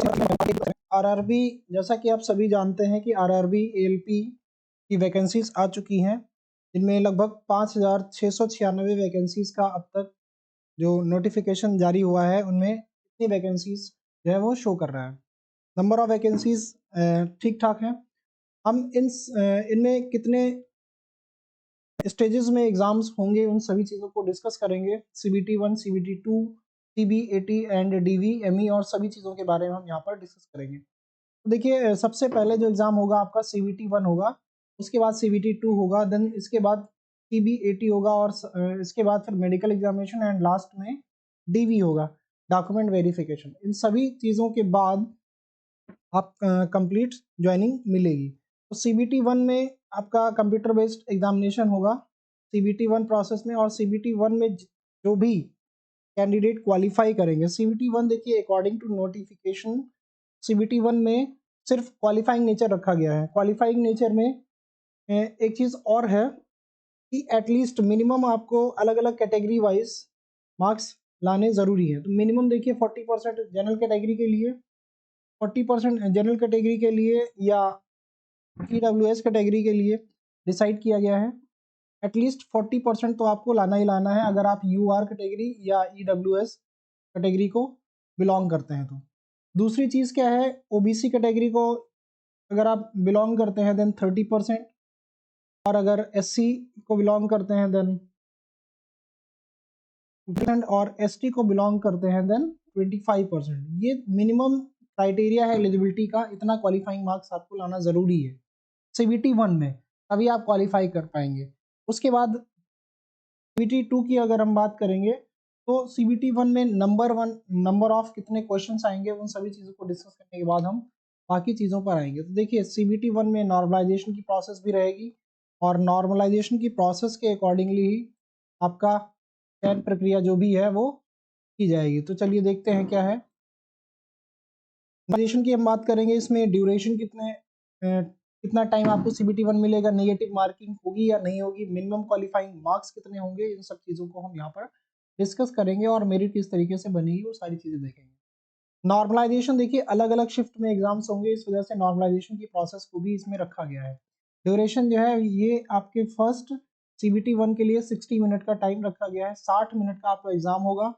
RRB, जैसा कि आप सभी जानते हैं कि आरआरबी एएलपी की वैकेंसीज आ चुकी हैं, जिनमें लगभग 5,696 वैकेंसीज का अब तक जो नोटिफिकेशन जारी हुआ है उनमें इतनी वैकेंसीज जो है वो शो कर रहा है। नंबर ऑफ वैकेंसीज ठीक ठाक है। हम इनमें कितने स्टेजेस में एग्जाम्स होंगे उन सभी चीज़ों को डिस्कस करेंगे। CBT 1, CBT 2, CBAT and DVME और सभी चीज़ों के बारे में हम यहाँ पर डिस्कस करेंगे। तो देखिए, सबसे पहले जो एग्ज़ाम होगा आपका CBT 1 होगा, उसके बाद CBT 2 होगा, देन इसके बाद CBAT होगा और इसके बाद फिर मेडिकल एग्जामिनेशन एंड लास्ट में DV होगा, डॉक्यूमेंट वेरिफिकेशन। इन सभी चीज़ों के बाद आप कंप्लीट ज्वाइनिंग मिलेगी। तो CBT 1 में आपका कंप्यूटर बेस्ड एग्जामिनेशन होगा CBT 1 प्रोसेस में, और CBT 1 में जो भी कैंडिडेट क्वालिफाई करेंगे, CBT 1 देखिए अकॉर्डिंग टू नोटिफिकेशन CBT 1 में सिर्फ क्वालिफाइंग नेचर रखा गया है। क्वालिफाइंग नेचर में एक चीज़ और है कि एटलीस्ट मिनिमम आपको अलग अलग कैटेगरी वाइज मार्क्स लाने ज़रूरी है। तो मिनिमम देखिए 40% जनरल कैटेगरी के लिए, 40% जनरल कैटेगरी के लिए या EWS कैटेगरी के लिए डिसाइड किया गया है। एटलीस्ट 40% तो आपको लाना ही लाना है अगर आप UR कैटेगरी या EWS कैटेगरी को बिलोंग करते हैं। तो दूसरी चीज़ क्या है, OBC कैटेगरी को अगर आप बिलोंग करते हैं देन 30%, और अगर SC को बिलोंग करते हैं देन 20%, और ST को बिलोंग करते हैं देन 25%। ये मिनिमम क्राइटेरिया है एलिजिबिलिटी का, इतना क्वालिफाइंग मार्क्स आपको लाना ज़रूरी है CBT 1 में, तभी आप क्वालिफाई कर पाएंगे। उसके बाद CBT 2 की अगर हम बात करेंगे तो CBT 1 में नंबर ऑफ कितने क्वेश्चंस आएंगे, उन सभी चीज़ों को डिस्कस करने के बाद हम बाकी चीज़ों पर आएंगे। तो देखिए, CBT 1 में नॉर्मलाइजेशन की प्रोसेस भी रहेगी, और नॉर्मलाइजेशन की प्रोसेस के अकॉर्डिंगली ही आपका चयन प्रक्रिया जो भी है वो की जाएगी। तो चलिए देखते हैं क्या है। नॉर्मलाइजेशन की हम बात करेंगे, इसमें ड्यूरेशन कितना टाइम आपको CBT 1 मिलेगा, नेगेटिव मार्किंग होगी या नहीं होगी, मिनिमम क्वालिफाइंग मार्क्स कितने होंगे, इन सब चीज़ों को हम यहाँ पर डिस्कस करेंगे, और मेरिट किस तरीके से बनेगी वो सारी चीज़ें देखेंगे। नॉर्मलाइजेशन देखिए अलग अलग शिफ्ट में एग्जाम्स होंगे, इस वजह से नॉर्मलाइजेशन की प्रोसेस को भी इसमें रखा गया है। ड्यूरेशन जो है ये आपके फर्स्ट CBT 1 के लिए 60 मिनट का टाइम रखा गया है, 60 मिनट का आपका एग्जाम होगा,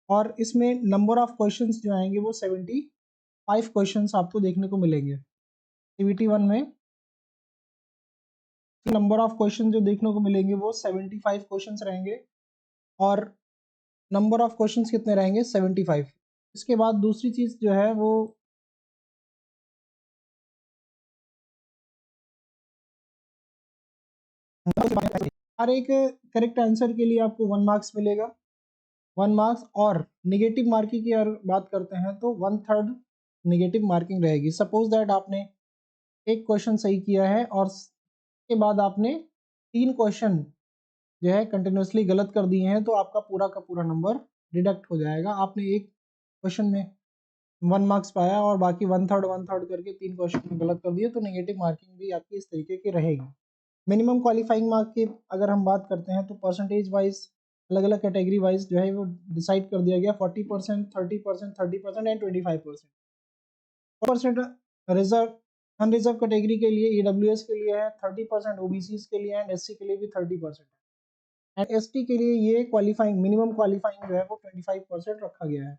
और इसमें नंबर ऑफ क्वेश्चंस जो आएंगे वो 75 क्वेश्चंस आपको देखने को मिलेंगे। CBT 1 में नंबर ऑफ क्वेश्चन जो देखने को मिलेंगे वो 75 क्वेश्चंस रहेंगे, और नंबर ऑफ क्वेश्चंस कितने रहेंगे, 75। इसके बाद दूसरी चीज़ जो है वो हर एक करेक्ट आंसर के लिए आपको 1 मार्क्स मिलेगा, 1 मार्क्स, और निगेटिव मार्किंग की अगर बात करते हैं तो 1/3 निगेटिव मार्किंग रहेगी। सपोज दैट आपने एक क्वेश्चन सही किया है और उसके बाद आपने 3 क्वेश्चन जो है कंटिन्यूसली गलत कर दिए हैं, तो आपका पूरा का पूरा नंबर डिडक्ट हो जाएगा। आपने एक क्वेश्चन में 1 मार्क्स पाया और बाकी 1/3 करके 3 क्वेश्चन में गलत कर दिए, तो नेगेटिव मार्किंग भी आपकी इस तरीके की रहेगी। मिनिमम क्वालिफाइंग मार्क की अगर हम बात करते हैं तो परसेंटेज वाइज अलग अलग कैटेगरी वाइज जो है वो डिसाइड कर दिया गया, 40%, 30%, 30% एंड 25%। रिजर्व अनरिजर्व कैटेगरी के लिए EWS के लिए है, 30% OBCs के लिए एंड SC के लिए भी 30% है, एंड ST के लिए ये क्वालिफाइंग मिनिमम क्वालिफाइंग जो है वो 25% रखा गया है।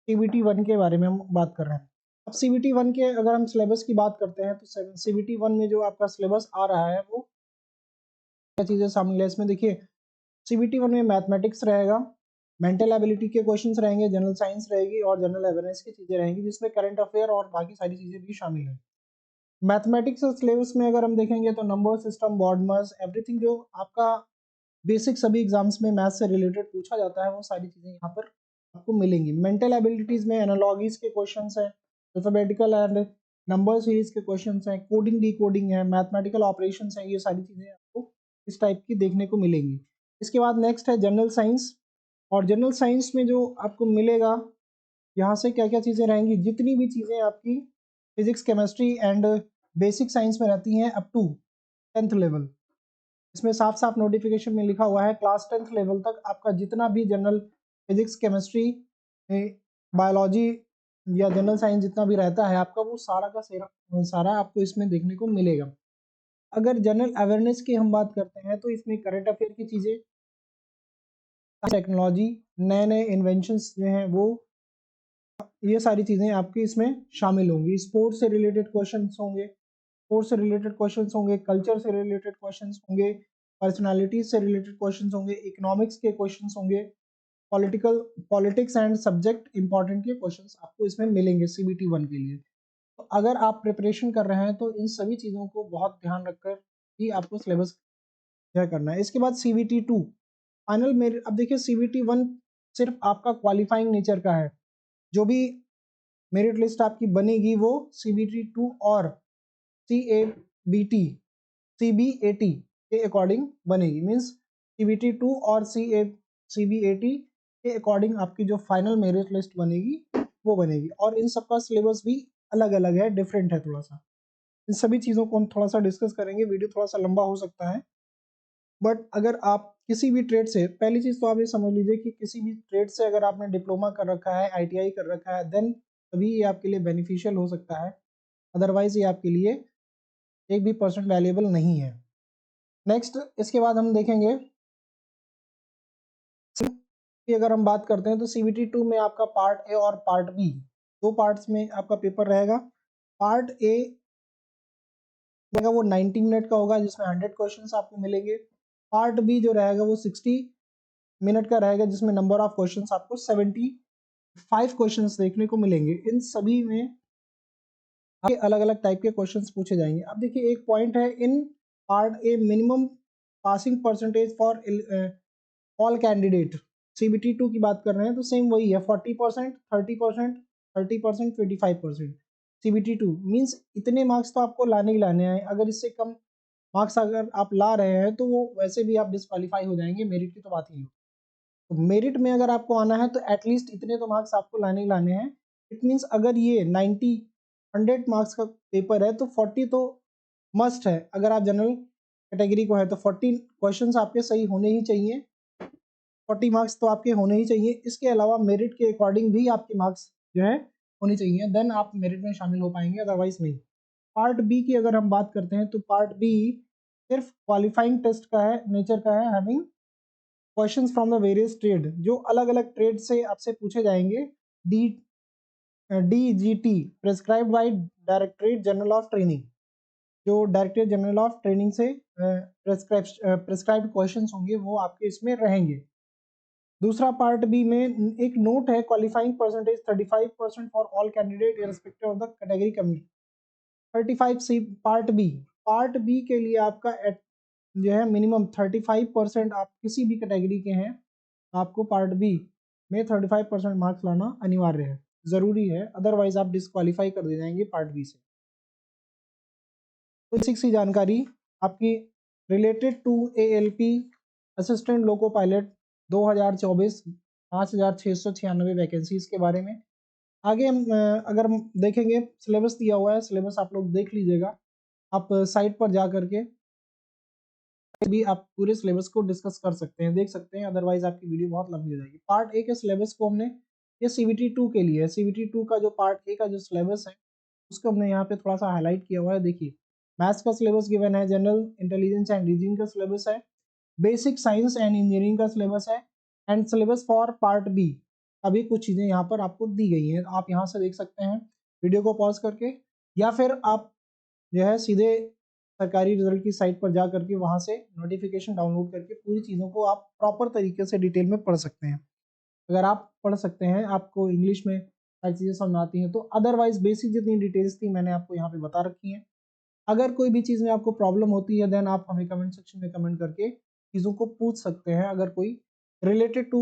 CBT 1 के बारे में हम बात कर रहे हैं। अब CBT 1 के अगर हम सिलेबस की बात करते हैं तो CBT 1 में जो आपका सिलेबस आ रहा है वो क्या चीज़ें शामिल है इसमें। देखिए, CBT 1 में मैथमेटिक्स रहेगा, मेंटल एबिलिटी के क्वेश्चंस रहेंगे, जनरल साइंस रहेगी और जनरल अवेयरनेस की चीज़ें रहेंगी, जिसमें करंट अफेयर और बाकी सारी चीज़ें भी शामिल हैं। मैथमेटिक्स सिलेबस में अगर हम देखेंगे तो नंबर सिस्टम, बॉडमस, एवरीथिंग जो आपका बेसिक सभी एग्जाम्स में मैथ से रिलेटेड पूछा जाता है वो सारी चीज़ें यहाँ पर आपको मिलेंगी। मेंटल एबिलिटीज़ में एनालॉजीज के क्वेश्चंस हैं, अल्फाबेटिकल एंड नंबर सीरीज के क्वेश्चंस हैं, कोडिंग डिकोडिंग है, मैथमेटिकल ऑपरेशंस हैं, ये सारी चीज़ें आपको इस टाइप की देखने को मिलेंगी। इसके बाद नेक्स्ट है जनरल साइंस, और जनरल साइंस में जो आपको मिलेगा यहाँ से क्या क्या चीज़ें रहेंगी, जितनी भी चीज़ें आपकी physics, chemistry and basic science में रहती हैं अप टू 10th लेवल। इसमें साफ साफ नोटिफिकेशन में लिखा हुआ है क्लास 10th लेवल तक आपका जितना भी जनरल फिजिक्स, केमिस्ट्री, बायोलॉजी, या जनरल साइंस जितना भी रहता है आपका, वो सारा का सारा आपको इसमें देखने को मिलेगा। अगर जनरल अवेयरनेस की हम बात करते हैं तो इसमें करंट अफेयर की चीज़ें, टेक्नोलॉजी, नए नए इन्वेंशंस जो हैं वो, ये सारी चीज़ें आपकी इसमें शामिल होंगी। स्पोर्ट्स से रिलेटेड क्वेश्चंस होंगे, स्पोर्ट्स से रिलेटेड क्वेश्चंस होंगे, कल्चर से रिलेटेड क्वेश्चंस होंगे, पर्सनालिटीज से रिलेटेड क्वेश्चंस होंगे, इकोनॉमिक्स के क्वेश्चंस होंगे, पॉलिटिक्स एंड सब्जेक्ट इंपॉर्टेंट के क्वेश्चंस आपको इसमें मिलेंगे CBT 1 के लिए। तो अगर आप प्रिपरेशन कर रहे हैं तो इन सभी चीज़ों को बहुत ध्यान रखकर ही आपको सिलेबस तय करना है। इसके बाद CBT 2 फाइनल मेरिट। अब देखिए CBT 1 सिर्फ आपका क्वालिफाइंग नेचर का है, जो भी मेरिट लिस्ट आपकी बनेगी वो CBT 2 और CBAT के अकॉर्डिंग बनेगी। मीन्स CBT 2 और CBAT के अकॉर्डिंग आपकी जो फाइनल मेरिट लिस्ट बनेगी वो बनेगी, और इन सबका सिलेबस भी अलग अलग है, डिफरेंट है थोड़ा सा। इन सभी चीज़ों को हम थोड़ा सा डिस्कस करेंगे, वीडियो थोड़ा सा लंबा हो सकता है, बट अगर आप किसी भी ट्रेड से, पहली चीज़ तो आप ये समझ लीजिए कि किसी भी ट्रेड से अगर आपने डिप्लोमा कर रखा है, ITI कर रखा है, देन तभी ये आपके लिए बेनिफिशियल हो सकता है, अदरवाइज ये आपके लिए एक भी परसेंट वैल्यूएबल नहीं है। नेक्स्ट इसके बाद हम देखेंगे कि अगर हम बात करते हैं तो CBT 2 में आपका पार्ट ए और पार्ट बी, दो पार्ट्स में आपका पेपर रहेगा। पार्ट ए रहेगा वो 90 मिनट का होगा, जिसमें 100 क्वेश्चंस आपको मिलेंगे। पार्ट बी जो रहेगा वो 60 मिनट का रहेगा, जिसमें नंबर ऑफ क्वेश्चंस आपको 75 क्वेश्चंस देखने को मिलेंगे। इन सभी में अलग अलग टाइप के क्वेश्चंस पूछे जाएंगे। अब देखिए एक पॉइंट है, in part A minimum passing percentage for all candidate, CBT 2 की बात कर रहे हैं तो सेम वही है, 40%, 30%, 30%, 25%। CBT 2 मीन्स इतने मार्क्स तो आपको लाने ही लाने हैं। अगर इससे कम मार्क्स अगर आप ला रहे हैं तो वो वैसे भी आप डिस्क्वालीफाई हो जाएंगे, मेरिट की तो बात ही हो। तो मेरिट में अगर आपको आना है तो एटलीस्ट इतने तो मार्क्स आपको लाने ही लाने हैं। इट मीन्स अगर ये 100 मार्क्स का पेपर है तो 40 तो मस्ट है। अगर आप जनरल कैटेगरी को है तो 40 क्वेश्चंस आपके सही होने ही चाहिए, 40 मार्क्स तो आपके होने ही चाहिए। इसके अलावा मेरिट के अकॉर्डिंग भी आपके मार्क्स जो है होने चाहिए, देन आप मेरिट में शामिल हो पाएंगे, अदरवाइज नहीं। पार्ट बी की अगर हम बात करते हैं तो पार्ट बी सिर्फ क्वालिफाइंग टेस्ट का है, नेचर का है, having questions from the various trade, जो अलग अलग ट्रेड से आपसे पूछे जाएंगे। DGT prescribed by directorate general of training, जो डायरेक्टरेट जनरल ऑफ ट्रेनिंग से प्रेस्क्राइब्ड क्वेश्चंस होंगे वो आपके इसमें रहेंगे। दूसरा पार्ट बी में एक नोट है, qualifying percentage 35% for all candidate irrespective of the category community. 35 part B के लिए आपका जो है मिनिमम 35% आप किसी भी कैटेगरी के हैं, आपको पार्ट बी में 35% मार्क्स लाना अनिवार्य है, ज़रूरी है, अदरवाइज आप डिस्क्वालीफाई कर दे जाएंगे पार्ट बी से। तो बेसिक सी जानकारी आपकी related to ALP assistant loco pilot 2024 5,696 vacancies के बारे में। आगे हम अगर हम देखेंगे, सिलेबस दिया हुआ है, सिलेबस आप लोग देख लीजिएगा, आप साइट पर जा करके भी आप पूरे सिलेबस को डिस्कस कर सकते हैं, देख सकते हैं, अदरवाइज आपकी वीडियो बहुत लंबी हो जाएगी। पार्ट ए के सिलेबस को हमने, ये CBT 2 के लिए है, CBT 2 का जो पार्ट ए का जो सिलेबस है उसको हमने यहाँ पे थोड़ा सा हाईलाइट किया हुआ है। देखिए मैथ्स का सिलेबस गिवन है, जनरल इंटेलिजेंस एंड रीजनिंग का सिलेबस है, बेसिक साइंस एंड इंजीनियरिंग का सिलेबस है, and syllabus for part B. अभी कुछ चीज़ें यहाँ पर आपको दी गई हैं, आप यहाँ से देख सकते हैं वीडियो को पॉज करके, या फिर आप जो है सीधे सरकारी रिजल्ट की साइट पर जा करके वहाँ से नोटिफिकेशन डाउनलोड करके पूरी चीज़ों को आप प्रॉपर तरीके से डिटेल में पढ़ सकते हैं। अगर आप पढ़ सकते हैं, आपको इंग्लिश में सारी चीज़ें समझ आती हैं तो, अदरवाइज बेसिक जितनी डिटेल्स थी मैंने आपको यहाँ पे बता रखी हैं। अगर कोई भी चीज़ में आपको प्रॉब्लम होती है देन आप हमें कमेंट सेक्शन में कमेंट करके चीज़ों को पूछ सकते हैं। अगर कोई रिलेटेड टू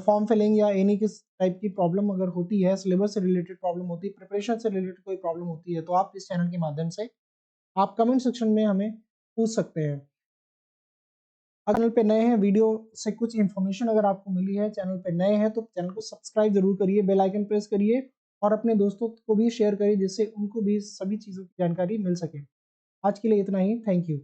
फॉर्म फिलिंग या एनी किस टाइप की प्रॉब्लम अगर होती है, सिलेबस से रिलेटेड प्रॉब्लम होती है, प्रिपरेशन से रिलेटेड कोई प्रॉब्लम होती है, तो आप इस चैनल के माध्यम से आप कमेंट सेक्शन में हमें पूछ सकते हैं। चैनल पे नए हैं, वीडियो से कुछ इन्फॉर्मेशन अगर आपको मिली है, चैनल पे नए हैं तो चैनल को सब्सक्राइब जरूर करिए, बेल आइकन प्रेस करिए और अपने दोस्तों को भी शेयर करिए, जिससे उनको भी सभी चीज़ों की जानकारी मिल सके। आज के लिए इतना ही, थैंक यू।